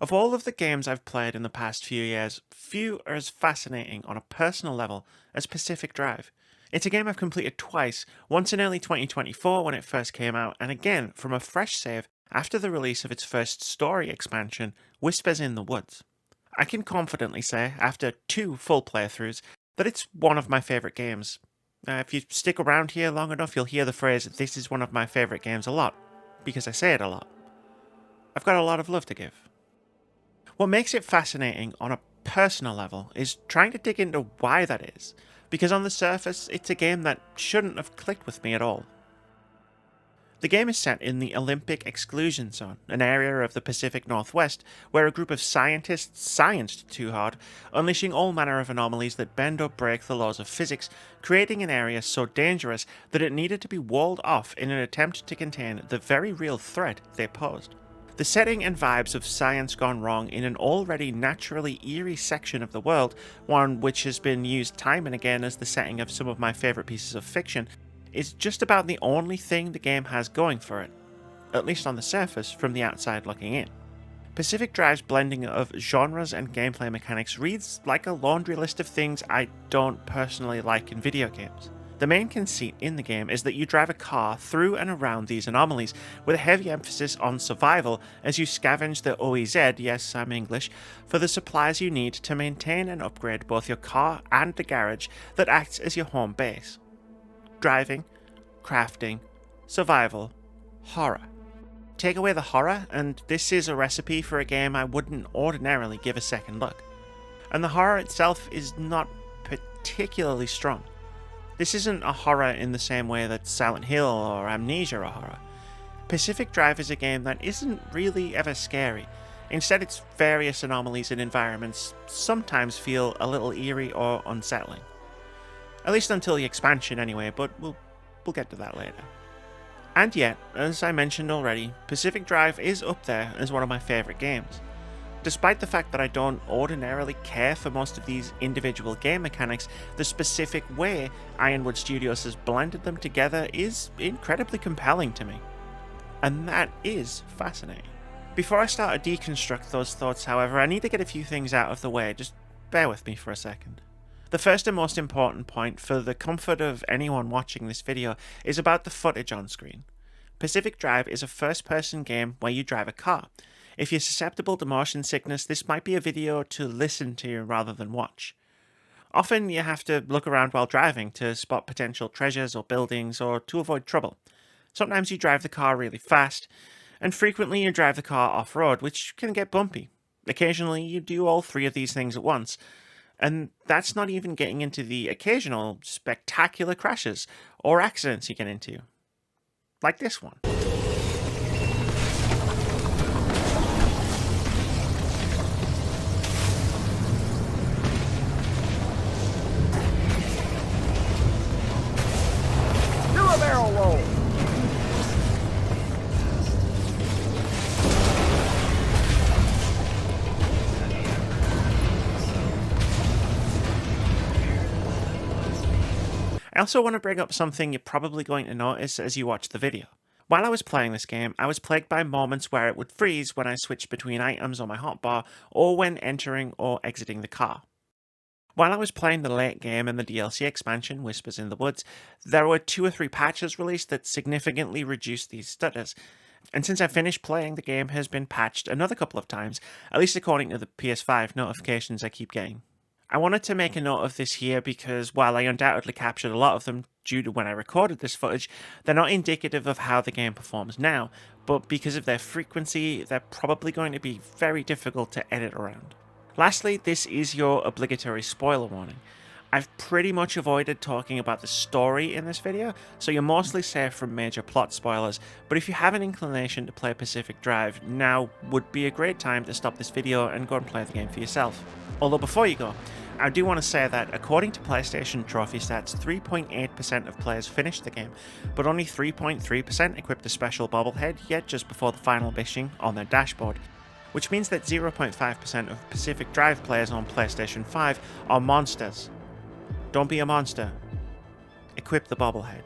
Of all of the games I've played in the past few years, few are as fascinating on a personal level as Pacific Drive. It's a game I've completed twice, once in early 2024 when it first came out, and again from a fresh save after the release of its first story expansion, Whispers in the Woods. I can confidently say, after two full playthroughs, that it's one of my favourite games. If you stick around here long enough, you'll hear the phrase, "This is one of my favourite games" a lot, because I say it a lot. I've got a lot of love to give. What makes it fascinating on a personal level is trying to dig into why that is, because on the surface, it's a game that shouldn't have clicked with me at all. The game is set in the Olympic Exclusion Zone, an area of the Pacific Northwest where a group of scientists scienced too hard, unleashing all manner of anomalies that bend or break the laws of physics, creating an area so dangerous that it needed to be walled off in an attempt to contain the very real threat they posed. The setting and vibes of science gone wrong in an already naturally eerie section of the world, one which has been used time and again as the setting of some of my favourite pieces of fiction, is just about the only thing the game has going for it, at least on the surface from the outside looking in. Pacific Drive's blending of genres and gameplay mechanics reads like a laundry list of things I don't personally like in video games. The main conceit in the game is that you drive a car through and around these anomalies, with a heavy emphasis on survival as you scavenge the OEZ, yes, I'm English, for the supplies you need to maintain and upgrade both your car and the garage that acts as your home base. Driving, crafting, survival, horror. Take away the horror, and this is a recipe for a game I wouldn't ordinarily give a second look. And the horror itself is not particularly strong. This isn't a horror in the same way that Silent Hill or Amnesia are horror. Pacific Drive is a game that isn't really ever scary. Instead, its various anomalies and environments sometimes feel a little eerie or unsettling. At least until the expansion anyway, but we'll get to that later. And yet, as I mentioned already, Pacific Drive is up there as one of my favourite games. Despite the fact that I don't ordinarily care for most of these individual game mechanics, the specific way Ironwood Studios has blended them together is incredibly compelling to me. And that is fascinating. Before I start to deconstruct those thoughts, however, I need to get a few things out of the way. Just bear with me for a second. The first and most important point for the comfort of anyone watching this video is about the footage on screen. Pacific Drive is a first-person game where you drive a car. If you're susceptible to motion sickness, this might be a video to listen to rather than watch. Often you have to look around while driving to spot potential treasures or buildings or to avoid trouble. Sometimes you drive the car really fast, and frequently you drive the car off-road, which can get bumpy. Occasionally you do all three of these things at once. And that's not even getting into the occasional spectacular crashes or accidents you get into. Like this one. Do a barrel roll! I also want to bring up something you're probably going to notice as you watch the video. While I was playing this game, I was plagued by moments where it would freeze when I switched between items on my hotbar or when entering or exiting the car. While I was playing the late game and the DLC expansion, Whispers in the Woods, there were 2 or 3 patches released that significantly reduced these stutters. And since I finished playing, the game has been patched another couple of times, at least according to the PS5 notifications I keep getting. I wanted to make a note of this here because while I undoubtedly captured a lot of them due to when I recorded this footage, they're not indicative of how the game performs now, but because of their frequency, they're probably going to be very difficult to edit around. Lastly, this is your obligatory spoiler warning. I've pretty much avoided talking about the story in this video, so you're mostly safe from major plot spoilers, but if you have an inclination to play Pacific Drive, now would be a great time to stop this video and go and play the game for yourself. Although before you go, I do want to say that according to PlayStation Trophy Stats, 3.8% of players finished the game, but only 3.3% equipped a special bobblehead yet just before the final mission on their dashboard, which means that 0.5% of Pacific Drive players on PlayStation 5 are monsters. Don't be a monster. Equip the bobblehead.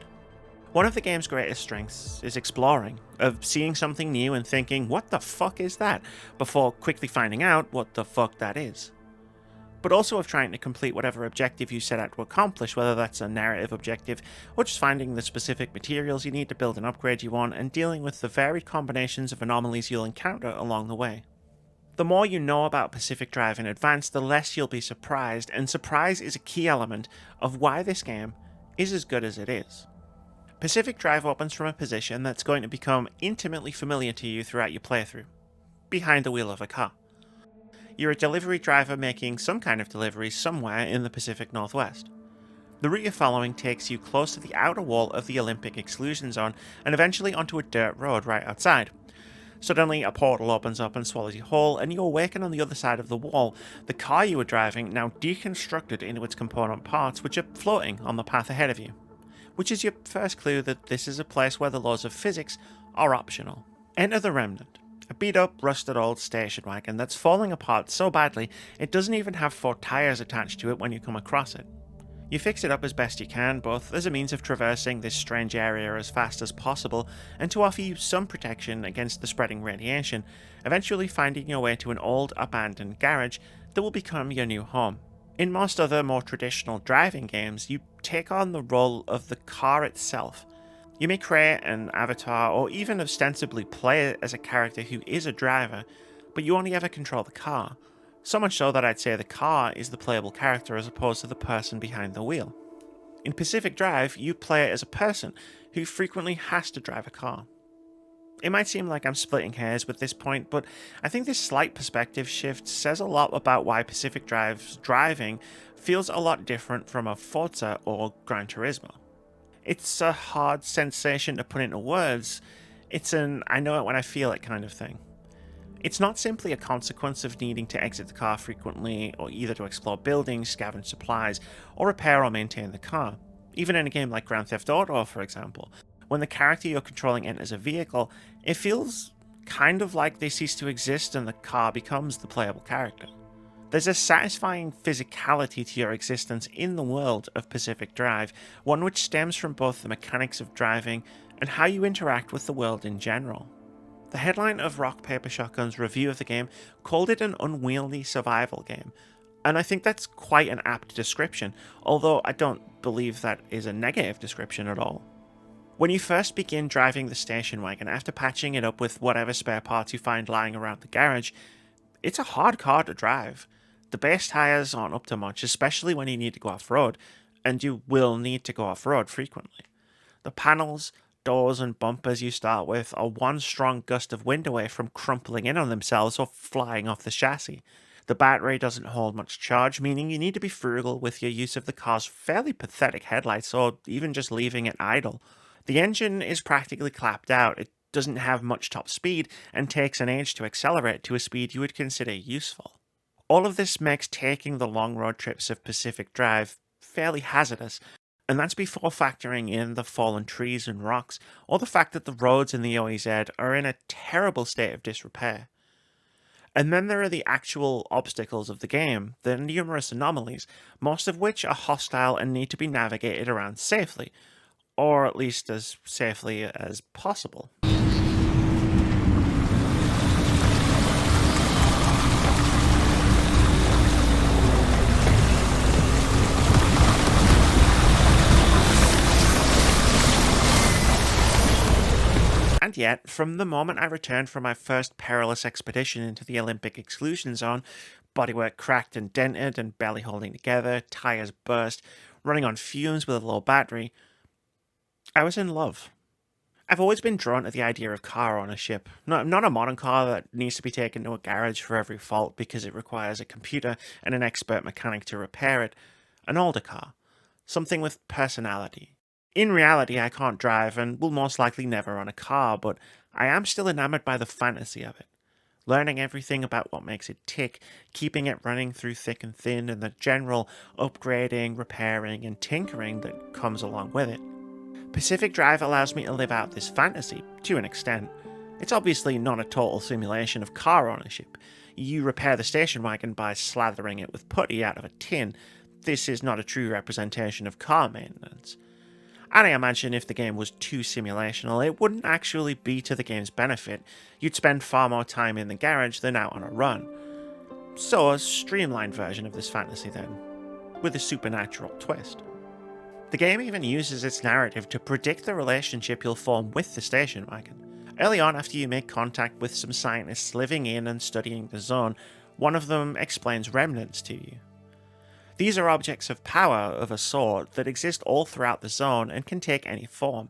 One of the game's greatest strengths is exploring, of seeing something new and thinking, what the fuck is that, before quickly finding out what the fuck that is. But also of trying to complete whatever objective you set out to accomplish, whether that's a narrative objective, or just finding the specific materials you need to build an upgrade you want, and dealing with the varied combinations of anomalies you'll encounter along the way. The more you know about Pacific Drive in advance, the less you'll be surprised, and surprise is a key element of why this game is as good as it is. Pacific Drive opens from a position that's going to become intimately familiar to you throughout your playthrough, behind the wheel of a car. You're a delivery driver making some kind of delivery somewhere in the Pacific Northwest. The route you're following takes you close to the outer wall of the Olympic exclusion zone and eventually onto a dirt road right outside. Suddenly, a portal opens up and swallows you whole, and you awaken on the other side of the wall, the car you were driving now deconstructed into its component parts, which are floating on the path ahead of you. Which is your first clue that this is a place where the laws of physics are optional. Enter the Remnant, a beat-up, rusted old station wagon that's falling apart so badly it doesn't even have 4 tires attached to it when you come across it. You fix it up as best you can, both as a means of traversing this strange area as fast as possible and to offer you some protection against the spreading radiation, eventually finding your way to an old, abandoned garage that will become your new home. In most other, more traditional driving games, you take on the role of the car itself. You may create an avatar or even ostensibly play it as a character who is a driver, but you only ever control the car. So much so that I'd say the car is the playable character as opposed to the person behind the wheel. In Pacific Drive, you play it as a person who frequently has to drive a car. It might seem like I'm splitting hairs with this point, but I think this slight perspective shift says a lot about why Pacific Drive's driving feels a lot different from a Forza or Gran Turismo. It's a hard sensation to put into words. It's an I know it when I feel it kind of thing. It's not simply a consequence of needing to exit the car frequently, or either to explore buildings, scavenge supplies, or repair or maintain the car. Even in a game like Grand Theft Auto, for example, when the character you're controlling enters a vehicle, it feels kind of like they cease to exist and the car becomes the playable character. There's a satisfying physicality to your existence in the world of Pacific Drive, one which stems from both the mechanics of driving and how you interact with the world in general. The headline of Rock Paper Shotgun's review of the game called it an unwieldy survival game, and I think that's quite an apt description, although I don't believe that is a negative description at all. When you first begin driving the station wagon after patching it up with whatever spare parts you find lying around the garage, it's a hard car to drive. The base tires aren't up to much, especially when you need to go off-road, and you will need to go off-road frequently. The panels, doors and bumpers you start with are one strong gust of wind away from crumpling in on themselves or flying off the chassis. The battery doesn't hold much charge, meaning you need to be frugal with your use of the car's fairly pathetic headlights or even just leaving it idle. The engine is practically clapped out, it doesn't have much top speed, and takes an age to accelerate to a speed you would consider useful. All of this makes taking the long road trips of Pacific Drive fairly hazardous, and that's before factoring in the fallen trees and rocks, or the fact that the roads in the OEZ are in a terrible state of disrepair. And then there are the actual obstacles of the game, the numerous anomalies, most of which are hostile and need to be navigated around safely, or at least as safely as possible. And yet, from the moment I returned from my first perilous expedition into the Olympic exclusion zone, bodywork cracked and dented and barely holding together, tires burst, running on fumes with a low battery, I was in love. I've always been drawn to the idea of car ownership. Not a modern car that needs to be taken to a garage for every fault because it requires a computer and an expert mechanic to repair it. An older car. Something with personality. In reality, I can't drive and will most likely never own a car, but I am still enamored by the fantasy of it. Learning everything about what makes it tick, keeping it running through thick and thin, and the general upgrading, repairing, and tinkering that comes along with it. Pacific Drive allows me to live out this fantasy, to an extent. It's obviously not a total simulation of car ownership. You repair the station wagon by slathering it with putty out of a tin. This is not a true representation of car maintenance. And I imagine if the game was too simulational, it wouldn't actually be to the game's benefit. You'd spend far more time in the garage than out on a run. So a streamlined version of this fantasy then, with a supernatural twist. The game even uses its narrative to predict the relationship you'll form with the station wagon. Early on, after you make contact with some scientists living in and studying the zone, one of them explains remnants to you. These are objects of power of a sort that exist all throughout the zone and can take any form.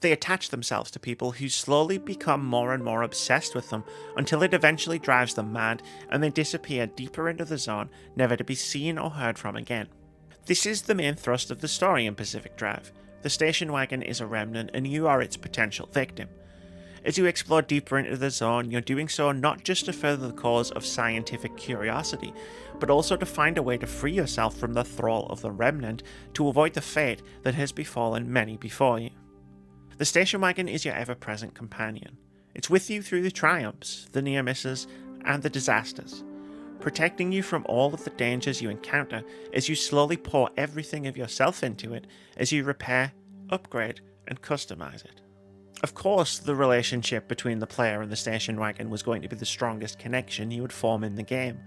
They attach themselves to people who slowly become more and more obsessed with them until it eventually drives them mad and they disappear deeper into the zone, never to be seen or heard from again. This is the main thrust of the story in Pacific Drive. The station wagon is a remnant and you are its potential victim. As you explore deeper into the zone, you're doing so not just to further the cause of scientific curiosity, but also to find a way to free yourself from the thrall of the remnant to avoid the fate that has befallen many before you. The station wagon is your ever-present companion. It's with you through the triumphs, the near misses, and the disasters, protecting you from all of the dangers you encounter as you slowly pour everything of yourself into it as you repair, upgrade, and customize it. Of course, the relationship between the player and the station wagon was going to be the strongest connection you would form in the game.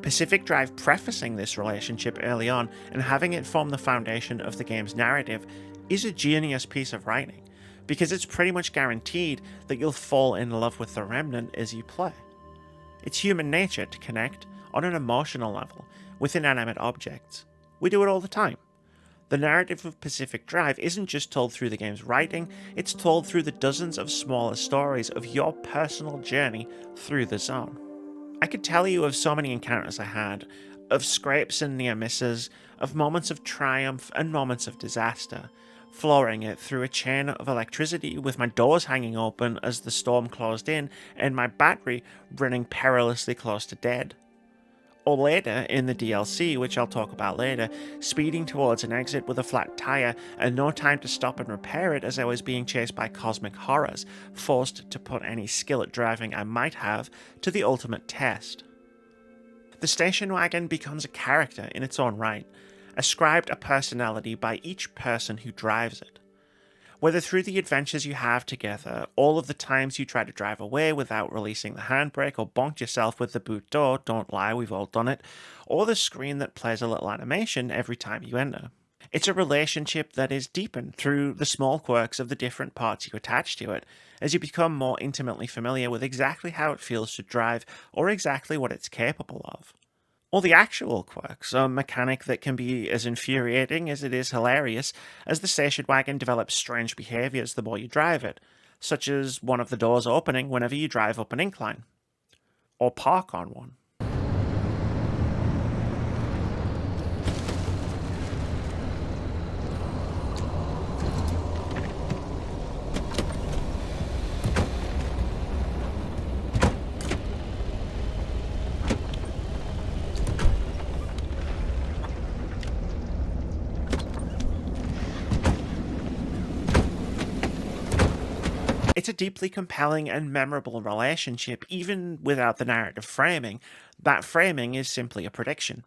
Pacific Drive prefacing this relationship early on and having it form the foundation of the game's narrative is a genius piece of writing, because it's pretty much guaranteed that you'll fall in love with the remnant as you play. It's human nature to connect, on an emotional level, with inanimate objects. We do it all the time. The narrative of Pacific Drive isn't just told through the game's writing, it's told through the dozens of smaller stories of your personal journey through the zone. I could tell you of so many encounters I had, of scrapes and near misses, of moments of triumph and moments of disaster, flooring it through a chain of electricity with my doors hanging open as the storm closed in and my battery running perilously close to dead. Or later, in the DLC, which I'll talk about later, speeding towards an exit with a flat tyre and no time to stop and repair it as I was being chased by cosmic horrors, forced to put any skill at driving I might have to the ultimate test. The station wagon becomes a character in its own right, ascribed a personality by each person who drives it. Whether through the adventures you have together, all of the times you try to drive away without releasing the handbrake or bonked yourself with the boot door, don't lie, we've all done it, or the screen that plays a little animation every time you enter. It's a relationship that is deepened through the small quirks of the different parts you attach to it, as you become more intimately familiar with exactly how it feels to drive or exactly what it's capable of. Or the actual quirks, a mechanic that can be as infuriating as it is hilarious, as the station wagon develops strange behaviours the more you drive it, such as one of the doors opening whenever you drive up an incline, or park on one. It's a deeply compelling and memorable relationship, even without the narrative framing. That framing is simply a prediction.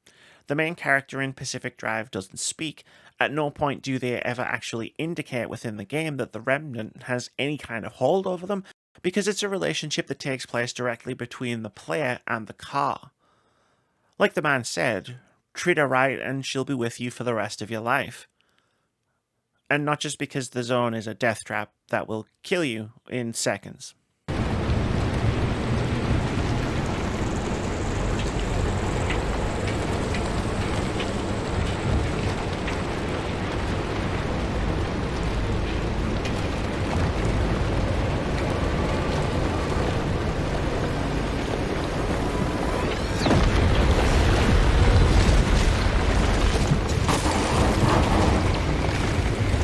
The main character in Pacific Drive doesn't speak. At no point do they ever actually indicate within the game that the remnant has any kind of hold over them, because it's a relationship that takes place directly between the player and the car. Like the man said, treat her right and she'll be with you for the rest of your life. And not just because the zone is a death trap that will kill you in seconds.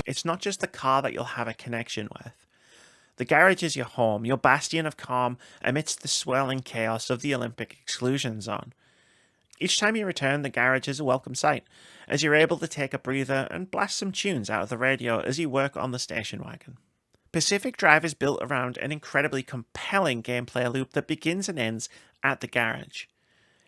It's not just the car that you'll have a connection with. The garage is your home, your bastion of calm amidst the swirling chaos of the Olympic exclusion zone. Each time you return, the garage is a welcome sight, as you're able to take a breather and blast some tunes out of the radio as you work on the station wagon. Pacific Drive is built around an incredibly compelling gameplay loop that begins and ends at the garage.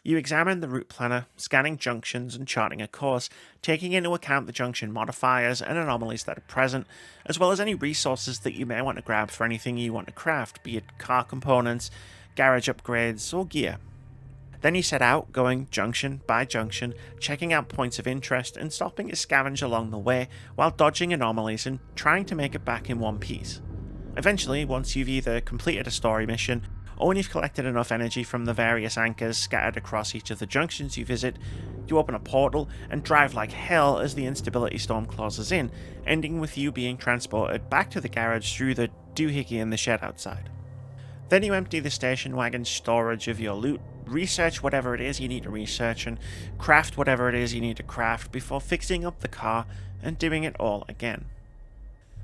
You examine the route planner, scanning junctions and charting a course, taking into account the junction modifiers and anomalies that are present, as well as any resources that you may want to grab for anything you want to craft, be it car components, garage upgrades, or gear. Then you set out, going junction by junction, checking out points of interest and stopping to scavenge along the way while dodging anomalies and trying to make it back in one piece. Eventually, once you've either completed a story mission, or when you've collected enough energy from the various anchors scattered across each of the junctions you visit, you open a portal and drive like hell as the instability storm closes in, ending with you being transported back to the garage through the doohickey in the shed outside. Then you empty the station wagon's storage of your loot, research whatever it is you need to research, and craft whatever it is you need to craft before fixing up the car and doing it all again.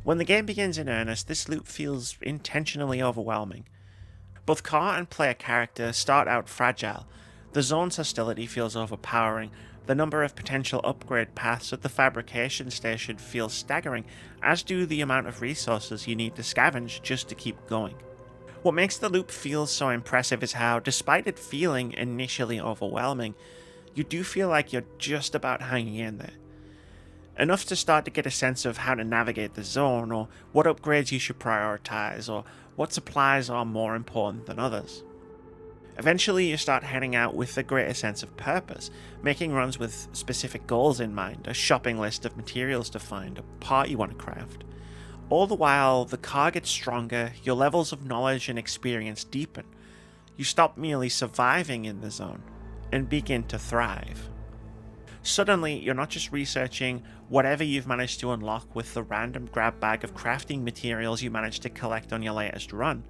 When the game begins in earnest, this loop feels intentionally overwhelming. Both car and player character start out fragile. The zone's hostility feels overpowering. The number of potential upgrade paths at the fabrication station feels staggering, as do the amount of resources you need to scavenge just to keep going. What makes the loop feel so impressive is how, despite it feeling initially overwhelming, you do feel like you're just about hanging in there. Enough to start to get a sense of how to navigate the zone, or what upgrades you should prioritize, or what supplies are more important than others. Eventually you start heading out with a greater sense of purpose, making runs with specific goals in mind, a shopping list of materials to find, a part you want to craft. All the while, the car gets stronger, your levels of knowledge and experience deepen. You stop merely surviving in the zone, and begin to thrive. Suddenly, you're not just researching whatever you've managed to unlock with the random grab bag of crafting materials you managed to collect on your latest run.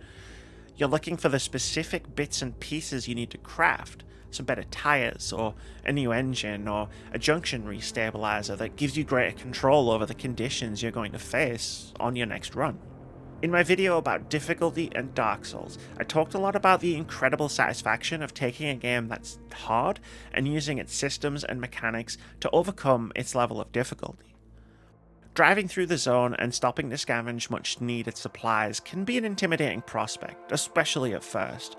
You're looking for the specific bits and pieces you need to craft, some better tires, or a new engine, or a junction restabilizer that gives you greater control over the conditions you're going to face on your next run. In my video about difficulty and Dark Souls, I talked a lot about the incredible satisfaction of taking a game that's hard and using its systems and mechanics to overcome its level of difficulty. Driving through the zone and stopping to scavenge much needed supplies can be an intimidating prospect, especially at first.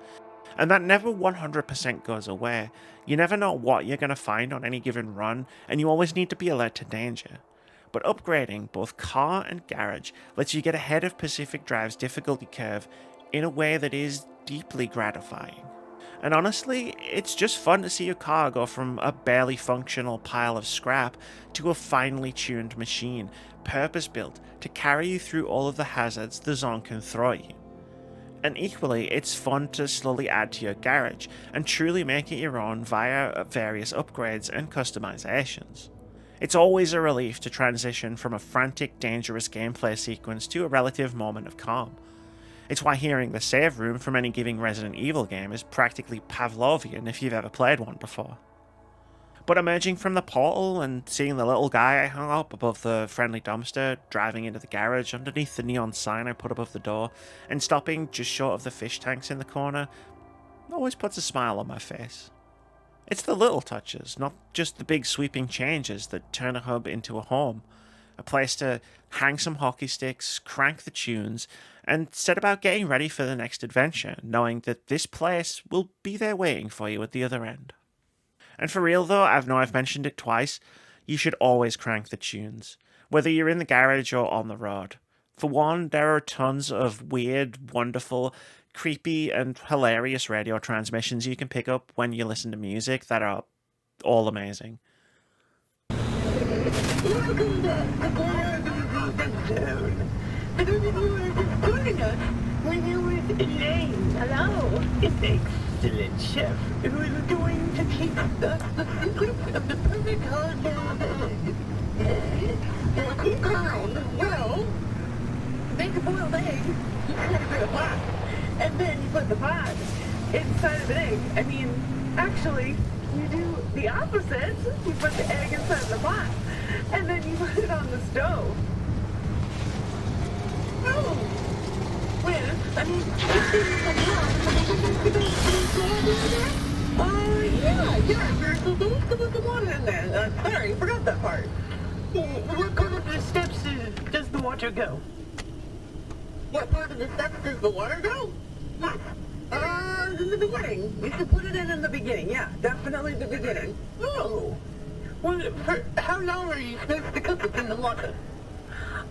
And that never 100% goes away. You never know what you're going to find on any given run, and you always need to be alert to danger. But upgrading both car and garage lets you get ahead of Pacific Drive's difficulty curve in a way that is deeply gratifying. And honestly, it's just fun to see your car go from a barely functional pile of scrap to a finely tuned machine, purpose-built to carry you through all of the hazards the zone can throw at you. And equally, it's fun to slowly add to your garage and truly make it your own via various upgrades and customizations. It's always a relief to transition from a frantic, dangerous gameplay sequence to a relative moment of calm. It's why hearing the save room from any given Resident Evil game is practically Pavlovian if you've ever played one before. But emerging from the portal and seeing the little guy I hung up above the friendly dumpster, driving into the garage underneath the neon sign I put above the door, and stopping just short of the fish tanks in the corner, always puts a smile on my face. It's the little touches, not just the big sweeping changes that turn a hub into a home. A place to hang some hockey sticks, crank the tunes, and set about getting ready for the next adventure, knowing that this place will be there waiting for you at the other end. And for real though, I know I've mentioned it twice, you should always crank the tunes, whether you're in the garage or on the road. For one, there are tons of weird, wonderful, creepy and hilarious radio transmissions you can pick up when you listen to music that are all amazing. When you were Elaine, hello, it's excellent chef who is going to keep the perfect holiday. Well, make a boiled egg, you put it in a pot, and then you put the pot inside of an egg. I mean, actually, you do the opposite. You put the egg inside of the pot, and then you put it on the stove. Oh! Well, I mean, there's the water in there. Sorry, forgot that part. What part of the steps does the water go? What part of the steps does the water go? In the beginning. You should put it in the beginning. Yeah, definitely the beginning. Oh. Well, for how long are you supposed to cook it in the water?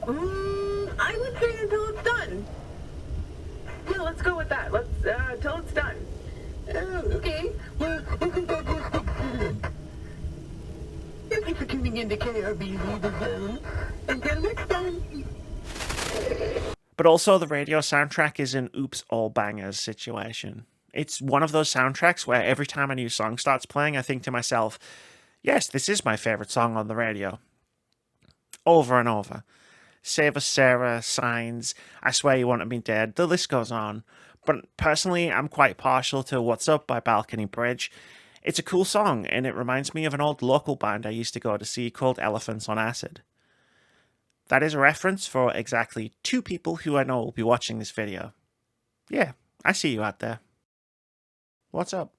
I would say until it's done. Yeah, let's go with that. Let's, till it's done. Oh, okay. Well, isn't that just excellent? Thank you for tuning in to KRBZ The Zone. Until next time. But also, the radio soundtrack is an oops all bangers situation. It's one of those soundtracks where every time a new song starts playing, I think to myself, yes, this is my favourite song on the radio. Over and over. Save Us Sarah, Signs, I Swear You Wanted Me Dead, the list goes on. But personally, I'm quite partial to What's Up by Balcony Bridge. It's a cool song, and it reminds me of an old local band I used to go to see called Elephants on Acid. That is a reference for exactly 2 people who I know will be watching this video. Yeah, I see you out there. What's up?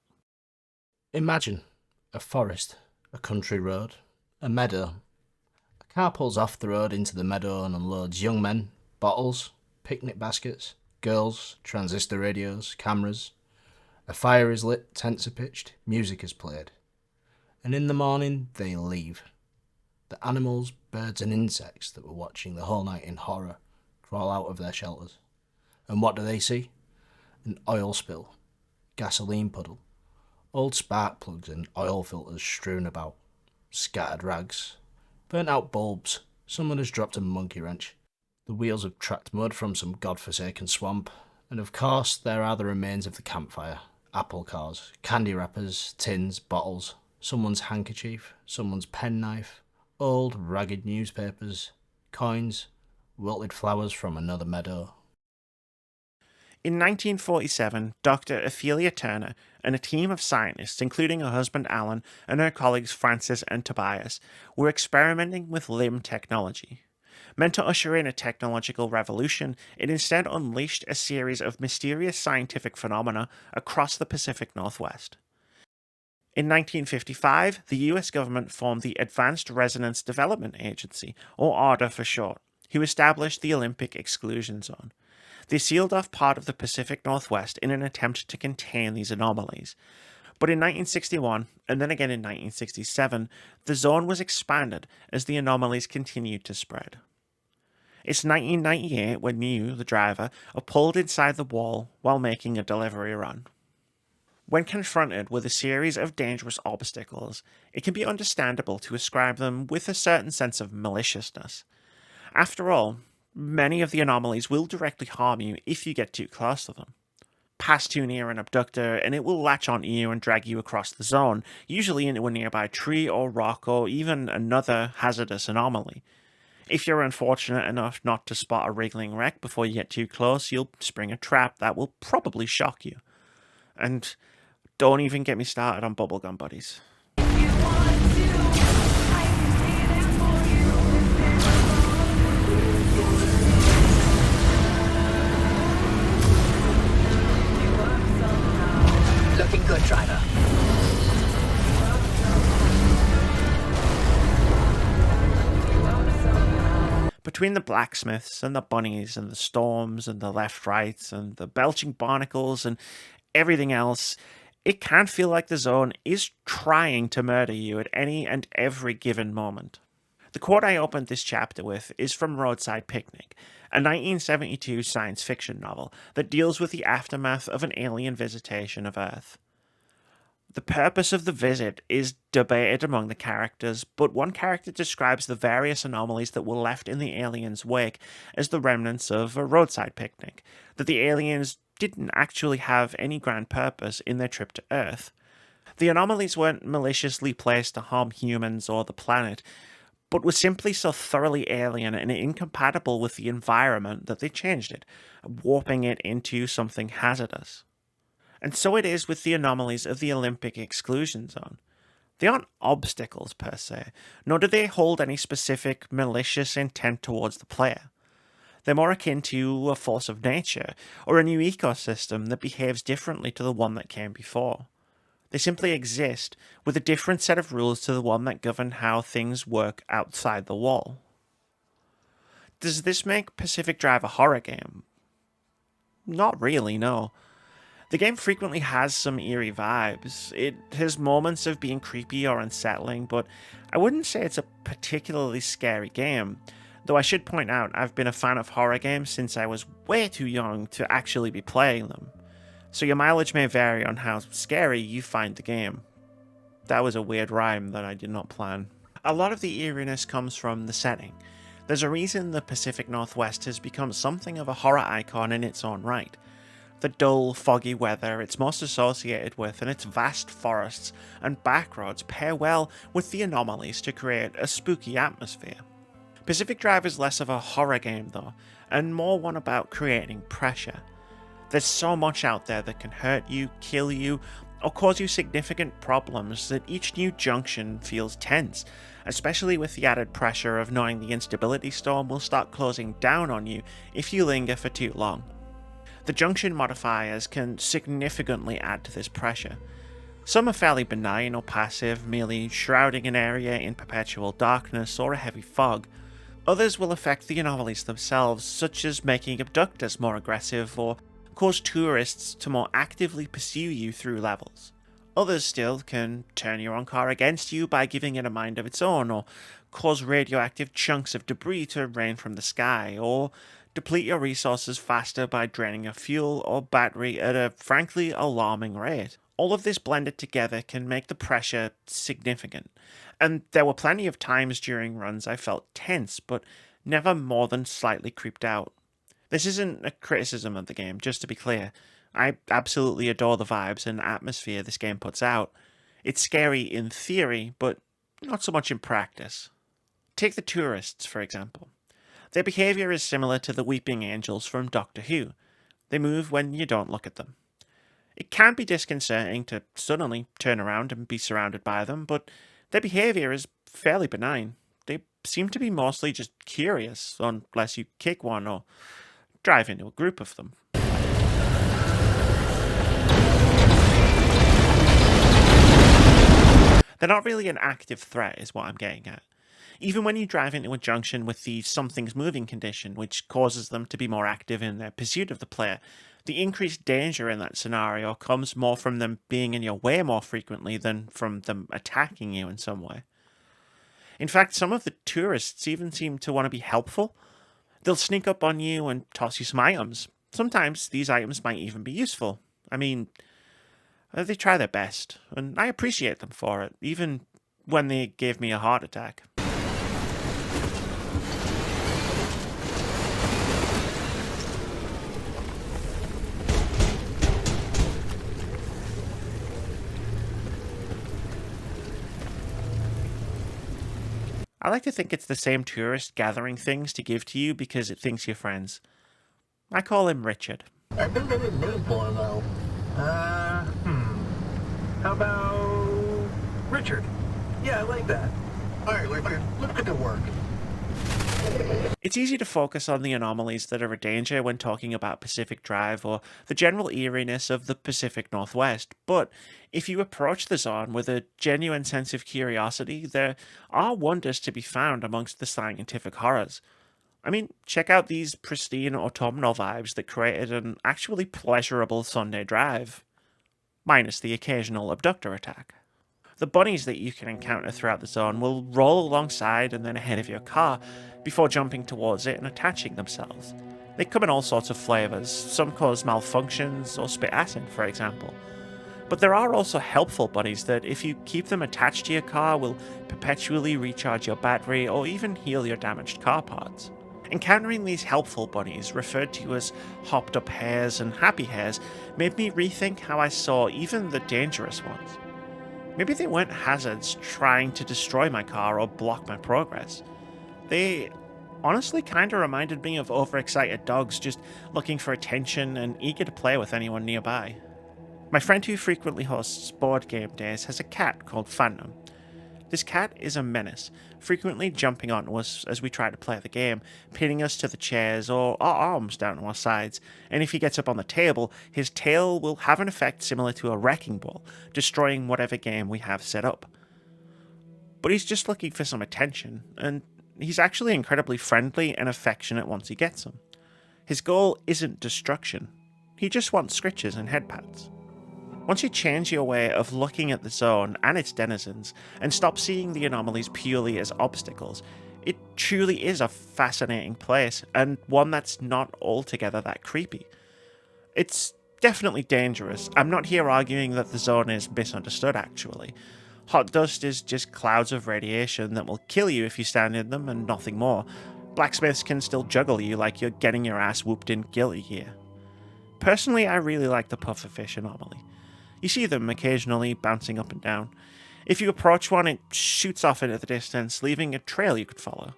Imagine a forest, a country road, a meadow. A car pulls off the road into the meadow and unloads young men, bottles, picnic baskets, girls, transistor radios, cameras. A fire is lit, tents are pitched, music is played. And in the morning, they leave. The animals, birds and insects that were watching the whole night in horror crawl out of their shelters. And what do they see? An oil spill, gasoline puddle, old spark plugs and oil filters strewn about, scattered rags, burnt out bulbs, someone has dropped a monkey wrench. The wheels have tracked mud from some godforsaken swamp, and of course there are the remains of the campfire, apple cores, candy wrappers, tins, bottles, someone's handkerchief, someone's penknife, old ragged newspapers, coins, wilted flowers from another meadow. In 1947, Dr. Ophelia Turner and a team of scientists, including her husband Alan and her colleagues Francis and Tobias, were experimenting with limb technology. Meant to usher in a technological revolution, it instead unleashed a series of mysterious scientific phenomena across the Pacific Northwest. In 1955, the US government formed the Advanced Resonance Development Agency, or ARDA for short, who established the Olympic Exclusion Zone. They sealed off part of the Pacific Northwest in an attempt to contain these anomalies. But in 1961, and then again in 1967, the zone was expanded as the anomalies continued to spread. It's 1998 when you, the driver, are pulled inside the wall while making a delivery run. When confronted with a series of dangerous obstacles, it can be understandable to ascribe them with a certain sense of maliciousness. After all, many of the anomalies will directly harm you if you get too close to them. Pass too near an abductor and it will latch onto you and drag you across the zone, usually into a nearby tree or rock or even another hazardous anomaly. If you're unfortunate enough not to spot a wriggling wreck before you get too close, you'll spring a trap that will probably shock you. And don't even get me started on bubblegum buddies. Looking good, driver. Between the blacksmiths and the bunnies and the storms and the left-rights and the belching barnacles and everything else, it can feel like the zone is trying to murder you at any and every given moment. The quote I opened this chapter with is from Roadside Picnic, a 1972 science fiction novel that deals with the aftermath of an alien visitation of Earth. The purpose of the visit is debated among the characters, but one character describes the various anomalies that were left in the aliens' wake as the remnants of a roadside picnic, that the aliens didn't actually have any grand purpose in their trip to Earth. The anomalies weren't maliciously placed to harm humans or the planet, but were simply so thoroughly alien and incompatible with the environment that they changed it, warping it into something hazardous. And so it is with the anomalies of the Olympic Exclusion Zone. They aren't obstacles per se, nor do they hold any specific malicious intent towards the player. They're more akin to a force of nature, or a new ecosystem that behaves differently to the one that came before. They simply exist, with a different set of rules to the one that govern how things work outside the wall. Does this make Pacific Drive a horror game? Not really, no. The game frequently has some eerie vibes. It has moments of being creepy or unsettling, but I wouldn't say it's a particularly scary game. Though I should point out, I've been a fan of horror games since I was way too young to actually be playing them. So your mileage may vary on how scary you find the game. That was a weird rhyme that I did not plan. A lot of the eeriness comes from the setting. There's a reason the Pacific Northwest has become something of a horror icon in its own right. The dull, foggy weather it's most associated with and its vast forests and backroads pair well with the anomalies to create a spooky atmosphere. Pacific Drive is less of a horror game though, and more one about creating pressure. There's so much out there that can hurt you, kill you, or cause you significant problems that each new junction feels tense, especially with the added pressure of knowing the instability storm will start closing down on you if you linger for too long. The junction modifiers can significantly add to this pressure. Some are fairly benign or passive, merely shrouding an area in perpetual darkness or a heavy fog. Others will affect the anomalies themselves, such as making abductors more aggressive or cause tourists to more actively pursue you through levels. Others still can turn your own car against you by giving it a mind of its own, or cause radioactive chunks of debris to rain from the sky, or deplete your resources faster by draining your fuel or battery at a frankly alarming rate. All of this blended together can make the pressure significant, and there were plenty of times during runs I felt tense, but never more than slightly creeped out. This isn't a criticism of the game, just to be clear. I absolutely adore the vibes and atmosphere this game puts out. It's scary in theory, but not so much in practice. Take the tourists, for example. Their behaviour is similar to the weeping angels from Doctor Who. They move when you don't look at them. It can be disconcerting to suddenly turn around and be surrounded by them, but their behaviour is fairly benign. They seem to be mostly just curious, unless you kick one or drive into a group of them. They're not really an active threat, is what I'm getting at. Even when you drive into a junction with the something's moving condition, which causes them to be more active in their pursuit of the player, the increased danger in that scenario comes more from them being in your way more frequently than from them attacking you in some way. In fact, some of the tourists even seem to want to be helpful. They'll sneak up on you and toss you some items. Sometimes these items might even be useful. I mean, they try their best, and I appreciate them for it, even when they gave me a heart attack. I like to think it's the same tourist gathering things to give to you because it thinks you're friends. I call him Richard. I think I didn't move for him, though. How about Richard? Yeah, I like that. Alright, Richard, let's get to work. It's easy to focus on the anomalies that are a danger when talking about Pacific Drive or the general eeriness of the Pacific Northwest, but if you approach the zone with a genuine sense of curiosity, there are wonders to be found amongst the scientific horrors. I mean, check out these pristine autumnal vibes that created an actually pleasurable Sunday drive, minus the occasional abductor attack. The bunnies that you can encounter throughout the zone will roll alongside and then ahead of your car before jumping towards it and attaching themselves. They come in all sorts of flavours, some cause malfunctions or spit acid, for example. But there are also helpful bunnies that, if you keep them attached to your car, will perpetually recharge your battery or even heal your damaged car parts. Encountering these helpful bunnies, referred to as hopped up hares and happy hares, made me rethink how I saw even the dangerous ones. Maybe they weren't hazards trying to destroy my car or block my progress. They honestly kinda reminded me of overexcited dogs just looking for attention and eager to play with anyone nearby. My friend who frequently hosts board game days has a cat called Phantom. This cat is a menace, frequently jumping onto us as we try to play the game, pinning us to the chairs or our arms down to our sides, and if he gets up on the table, his tail will have an effect similar to a wrecking ball, destroying whatever game we have set up. But he's just looking for some attention, and he's actually incredibly friendly and affectionate once he gets them. His goal isn't destruction. he just wants scritches and headpads. Once you change your way of looking at the zone and its denizens and stop seeing the anomalies purely as obstacles, it truly is a fascinating place, and one that's not altogether that creepy. It's definitely dangerous. I'm not here arguing that the zone is misunderstood, actually. Hot dust is just clouds of radiation that will kill you if you stand in them and nothing more. Blacksmiths can still juggle you like you're getting your ass whooped in Guilty Gear. Personally, I really like the pufferfish anomaly. You see them occasionally bouncing up and down. If you approach one, it shoots off into the distance, leaving a trail you could follow.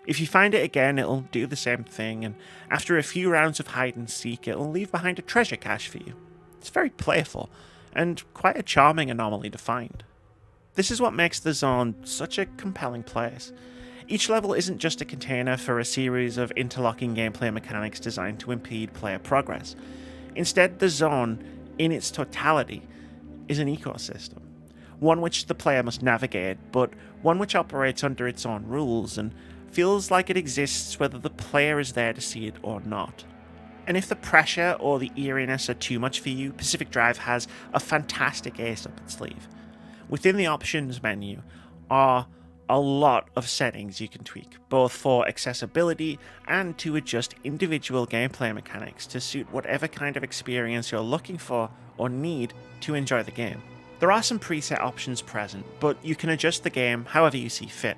If you find it again, it'll do the same thing, and after a few rounds of hide and seek, it'll leave behind a treasure cache for you. It's very playful, and quite a charming anomaly to find. This is what makes the zone such a compelling place. Each level isn't just a container for a series of interlocking gameplay mechanics designed to impede player progress. Instead, the zone, in its totality, is an ecosystem. One which the player must navigate, but one which operates under its own rules and feels like it exists whether the player is there to see it or not. And if the pressure or the eeriness are too much for you, Pacific Drive has a fantastic ace up its sleeve. Within the options menu are a lot of settings you can tweak, both for accessibility and to adjust individual gameplay mechanics to suit whatever kind of experience you're looking for or need to enjoy the game. There are some preset options present, but you can adjust the game however you see fit,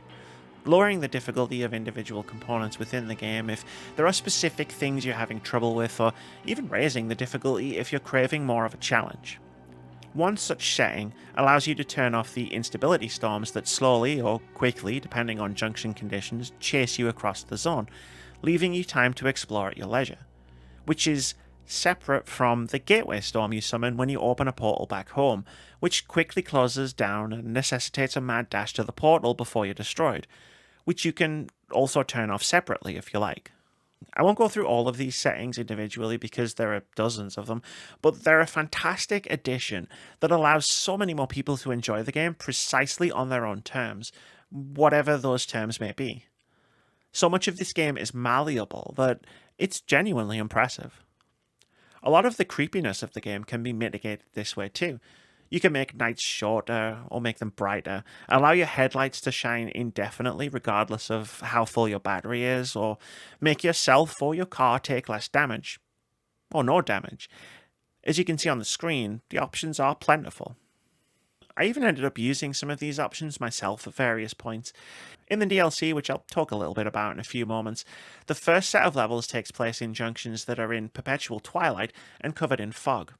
lowering the difficulty of individual components within the game if there are specific things you're having trouble with, or even raising the difficulty if you're craving more of a challenge. One such setting allows you to turn off the instability storms that slowly or quickly, depending on junction conditions, chase you across the zone, leaving you time to explore at your leisure, which is separate from the gateway storm you summon when you open a portal back home, which quickly closes down and necessitates a mad dash to the portal before you're destroyed, which you can also turn off separately if you like. I won't go through all of these settings individually because there are dozens of them, but they're a fantastic addition that allows so many more people to enjoy the game precisely on their own terms, whatever those terms may be. So much of this game is malleable that it's genuinely impressive. A lot of the creepiness of the game can be mitigated this way too. You can make nights shorter or make them brighter, allow your headlights to shine indefinitely regardless of how full your battery is, or make yourself or your car take less damage, or no damage. As you can see on the screen, the options are plentiful. I even ended up using some of these options myself at various points. In the DLC, which I'll talk a little bit about in a few moments, the first set of levels takes place in junctions that are in perpetual twilight and covered in fog.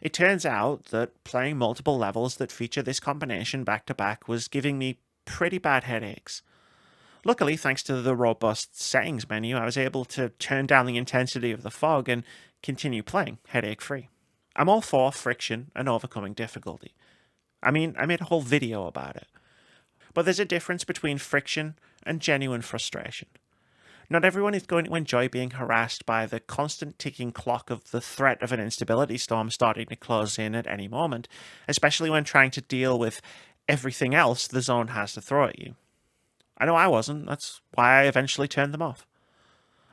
It turns out that playing multiple levels that feature this combination back to back was giving me pretty bad headaches. Luckily, thanks to the robust settings menu, I was able to turn down the intensity of the fog and continue playing headache-free. I'm all for friction and overcoming difficulty. I mean, I made a whole video about it. But there's a difference between friction and genuine frustration. Not everyone is going to enjoy being harassed by the constant ticking clock of the threat of an instability storm starting to close in at any moment, especially when trying to deal with everything else the zone has to throw at you. I know I wasn't, that's why I eventually turned them off.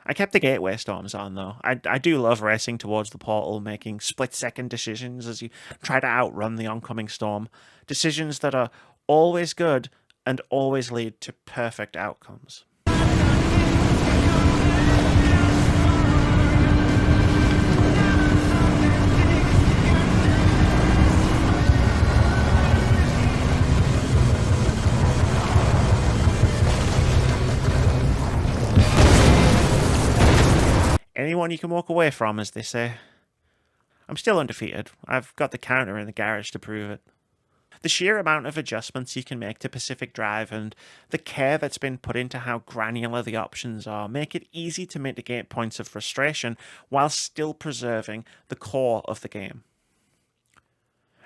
I kept the gateway storms on though. I do love racing towards the portal, making split-second decisions as you try to outrun the oncoming storm. Decisions that are always good and always lead to perfect outcomes. Anyone you can walk away from, as they say. I'm still undefeated. I've got the counter in the garage to prove it. The sheer amount of adjustments you can make to Pacific Drive and the care that's been put into how granular the options are make it easy to mitigate points of frustration while still preserving the core of the game.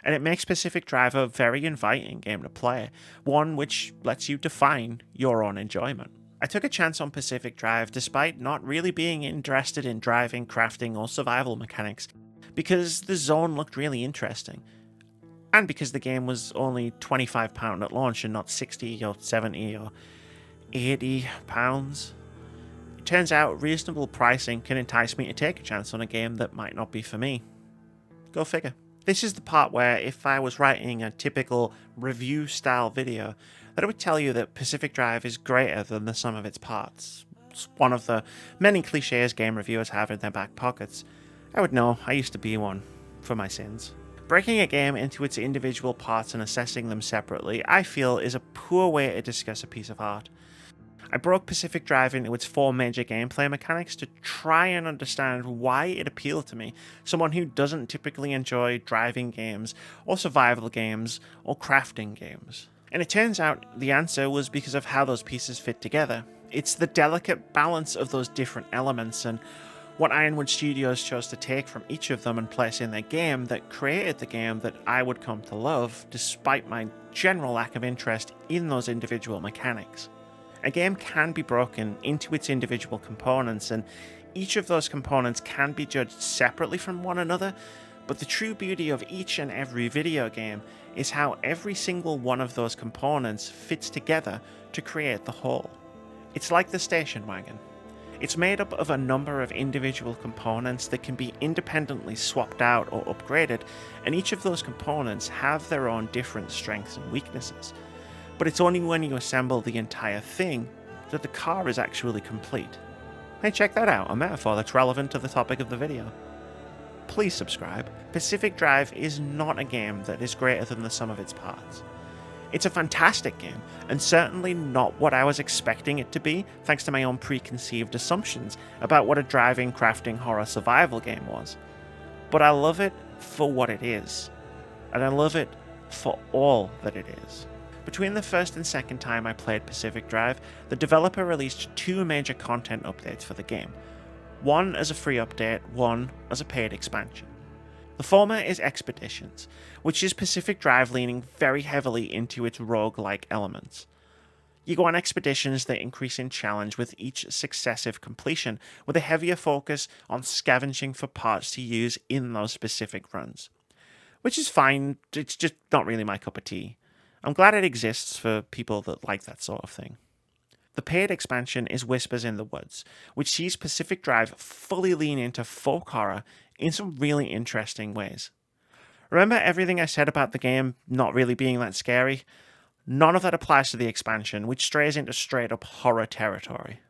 And it makes Pacific Drive a very inviting game to play, one which lets you define your own enjoyment. I took a chance on Pacific Drive despite not really being interested in driving, crafting, or survival mechanics, because the zone looked really interesting. And because the game was only £25 at launch and not £60 or £70 or £80. It turns out reasonable pricing can entice me to take a chance on a game that might not be for me. Go figure. This is the part where if I was writing a typical review style video, that I would tell you that Pacific Drive is greater than the sum of its parts. It's one of the many cliches game reviewers have in their back pockets. I would know, I used to be one, for my sins. Breaking a game into its individual parts and assessing them separately, I feel, is a poor way to discuss a piece of art. I broke Pacific Drive into its 4 major gameplay mechanics to try and understand why it appealed to me, someone who doesn't typically enjoy driving games, or survival games, or crafting games. And it turns out the answer was because of how those pieces fit together. It's the delicate balance of those different elements and what Ironwood Studios chose to take from each of them and place in their game that created the game that I would come to love, despite my general lack of interest in those individual mechanics. A game can be broken into its individual components, and each of those components can be judged separately from one another, but the true beauty of each and every video game is how every single one of those components fits together to create the whole. It's like the station wagon. It's made up of a number of individual components that can be independently swapped out or upgraded, and each of those components have their own different strengths and weaknesses. But it's only when you assemble the entire thing that the car is actually complete. Hey, check that out, a metaphor that's relevant to the topic of the video. Please subscribe. Pacific Drive is not a game that is greater than the sum of its parts. It's a fantastic game, and certainly not what I was expecting it to be, thanks to my own preconceived assumptions about what a driving, crafting, horror survival game was. But I love it for what it is, and I love it for all that it is. Between the first and second time I played Pacific Drive, the developer released 2 major content updates for the game. One as a free update, one as a paid expansion. The former is Expeditions, which is Pacific Drive leaning very heavily into its roguelike elements. You go on expeditions that increase in challenge with each successive completion, with a heavier focus on scavenging for parts to use in those specific runs. Which is fine, it's just not really my cup of tea. I'm glad it exists for people that like that sort of thing. The paid expansion is Whispers in the Woods, which sees Pacific Drive fully lean into folk horror in some really interesting ways. Remember everything I said about the game not really being that scary? None of that applies to the expansion, which strays into straight up horror territory.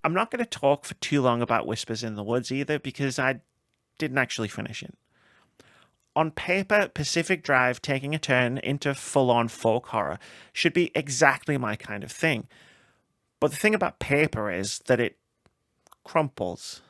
I'm not going to talk for too long about Whispers in the Woods either, because I didn't actually finish it. On paper, Pacific Drive taking a turn into full-on folk horror should be exactly my kind of thing. But the thing about paper is that it crumples.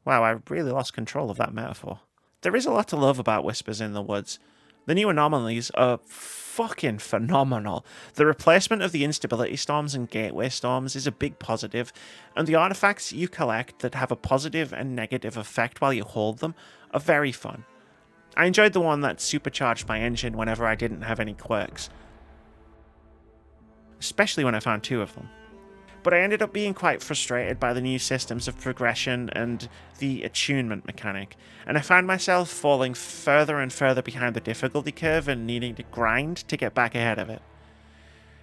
Wow, I really lost control of that metaphor. There is a lot to love about Whispers in the Woods. The new anomalies are fucking phenomenal. The replacement of the instability storms and gateway storms is a big positive, and the artifacts you collect that have a positive and negative effect while you hold them are very fun. I enjoyed the one that supercharged my engine whenever I didn't have any quirks, especially when I found 2 of them. But I ended up being quite frustrated by the new systems of progression and the attunement mechanic, and I found myself falling further and further behind the difficulty curve and needing to grind to get back ahead of it.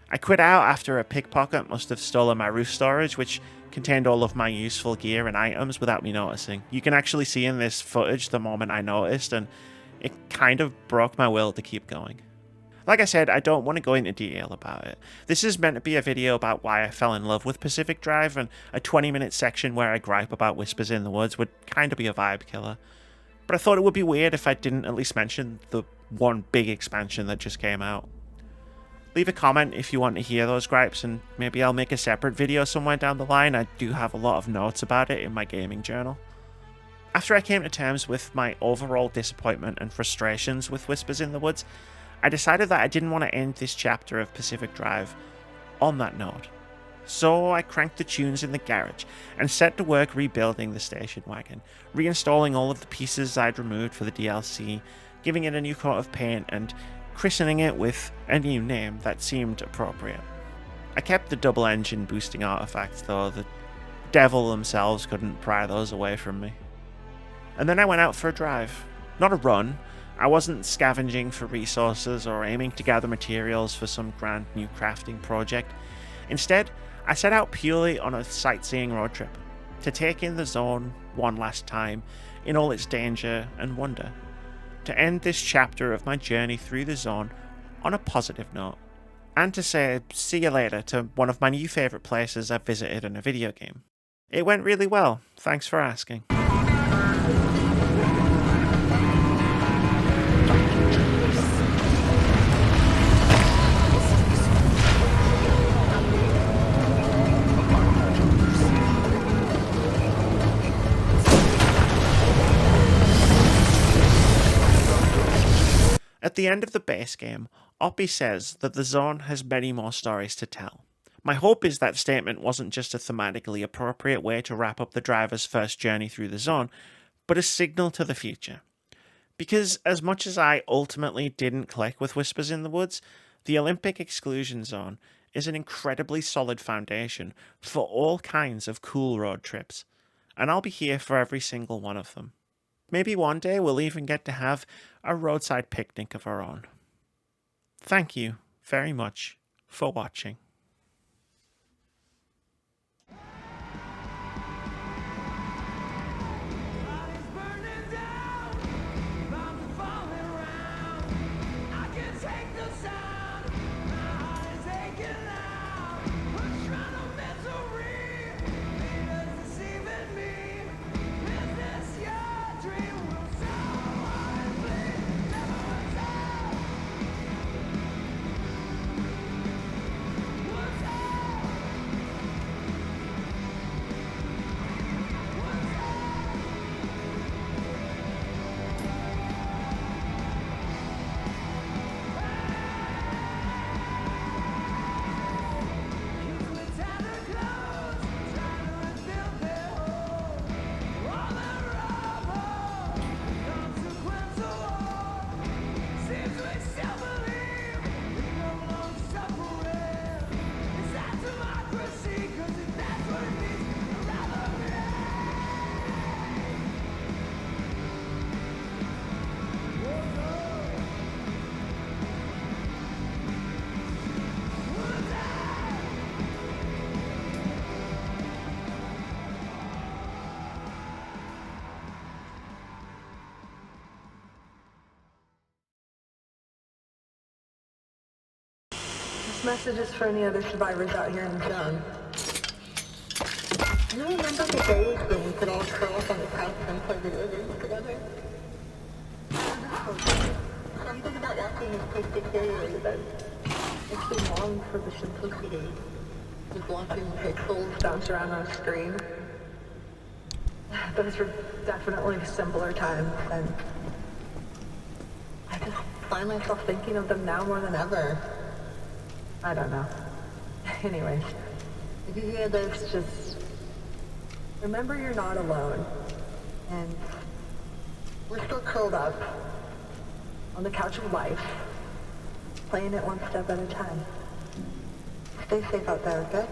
I quit out after a pickpocket must have stolen my roof storage, which contained all of my useful gear and items without me noticing. You can actually see in this footage the moment I noticed, and it kind of broke my will to keep going. Like I said, I don't want to go into detail about it. This is meant to be a video about why I fell in love with Pacific Drive, and a 20-minute section where I gripe about Whispers in the Woods would kind of be a vibe killer. But I thought it would be weird if I didn't at least mention the one big expansion that just came out. Leave a comment if you want to hear those gripes, and maybe I'll make a separate video somewhere down the line. I do have a lot of notes about it in my gaming journal. After I came to terms with my overall disappointment and frustrations with Whispers in the Woods, I decided that I didn't want to end this chapter of Pacific Drive on that note. So I cranked the tunes in the garage and set to work rebuilding the station wagon, reinstalling all of the pieces I'd removed for the DLC, giving it a new coat of paint, and christening it with a new name that seemed appropriate. I kept the double engine boosting artifacts though, the devil themselves couldn't pry those away from me. And then I went out for a drive. Not a run. I wasn't scavenging for resources or aiming to gather materials for some grand new crafting project. Instead, I set out purely on a sightseeing road trip, to take in the zone one last time in all its danger and wonder, to end this chapter of my journey through the zone on a positive note, and to say see you later to one of my new favourite places I've visited in a video game. It went really well, thanks for asking. At the end of the base game, Oppie says that the zone has many more stories to tell. My hope is that statement wasn't just a thematically appropriate way to wrap up the driver's first journey through the zone, but a signal to the future. Because as much as I ultimately didn't click with Whispers in the Woods, the Olympic Exclusion Zone is an incredibly solid foundation for all kinds of cool road trips, and I'll be here for every single one of them. Maybe one day we'll even get to have a roadside picnic of our own. Thank you very much for watching. This message is for any other survivors out here in the zone. Do you remember the days when we could all curl up on the couch and play video games together? Something about watching this take the day that makes me long for the simplicity. Just watching the pixels bounce around on a screen. Those were definitely simpler times, and I just find myself thinking of them now more than ever. I don't know. Anyways, if you hear this, just remember you're not alone. And we're still curled up on the couch of life, playing it one step at a time. Stay safe out there, okay?